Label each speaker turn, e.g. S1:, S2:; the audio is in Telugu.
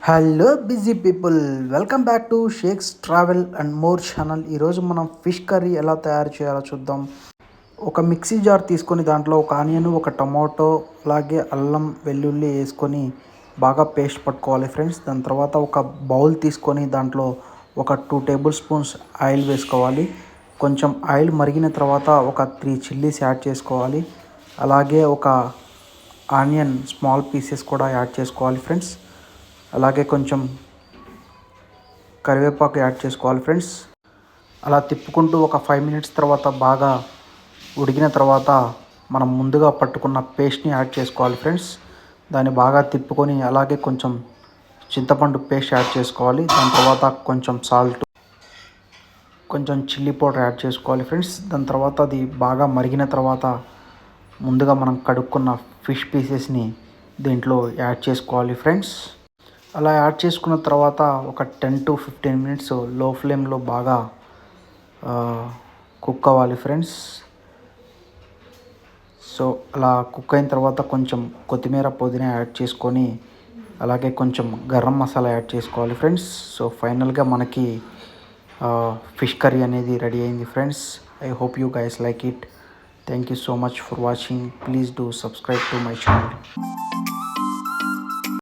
S1: Hello busy people, welcome back to shakes travel and more channel. ఈరోజు మనం ఫిష్ కర్రీ ఎలా తయారు చేయాలో చూద్దాం. ఒక మిక్సీ జార్ తీసుకొని దాంట్లో ఒక ఆనియన్, ఒక టమాటో, అలాగే అల్లం వెల్లుల్లి వేసుకొని బాగా పేస్ట్ పట్టుకోవాలి ఫ్రెండ్స్. దాని తర్వాత ఒక బౌల్ తీసుకొని దాంట్లో ఒక 2 టేబుల్ స్పూన్స్ ఆయిల్ వేసుకోవాలి. కొంచెం ఆయిల్ మరిగిన తర్వాత ఒక 3 చిల్లీస్ యాడ్ చేసుకోవాలి. అలాగే ఒక ఆనియన్ స్మాల్ పీసెస్ కూడా యాడ్ చేసుకోవాలి ఫ్రెండ్స్. అలాగే కొంచెం కరివేపాకు యాడ్ చేసుకోవాలి ఫ్రెండ్స్. అలా తిప్పుకుంటూ ఒక 5 మినిట్స్ తర్వాత బాగా ఉడికిన తర్వాత మనం ముందుగా పట్టుకున్న పేస్ట్ని యాడ్ చేసుకోవాలి ఫ్రెండ్స్. దాన్ని బాగా తిప్పుకొని అలాగే కొంచెం చింతపండు పేస్ట్ యాడ్ చేసుకోవాలి. దాని తర్వాత కొంచెం సాల్ట్, కొంచెం చిల్లీ పౌడర్ యాడ్ చేసుకోవాలి ఫ్రెండ్స్. దాని తర్వాత అది బాగా మరిగిన తర్వాత ముందుగా మనం కడుక్కున్న ఫిష్ పీసెస్ని దీంట్లో యాడ్ చేసుకోవాలి ఫ్రెండ్స్. అలా యాడ్ చేసుకున్న తర్వాత ఒక 10 to 15 మినిట్స్ లో ఫ్లేమ్లో బాగా కుక్ అవ్వాలి ఫ్రెండ్స్. సో అలా కుక్ అయిన తర్వాత కొంచెం కొత్తిమీర, పుదీనా యాడ్ చేసుకొని అలాగే కొంచెం గరం మసాలా యాడ్ చేసుకోవాలి ఫ్రెండ్స్. సో ఫైనల్గా మనకి ఫిష్ కర్రీ అనేది రెడీ అయింది friends. I hope you guys like it. Thank you so much for watching. Please do subscribe to my channel.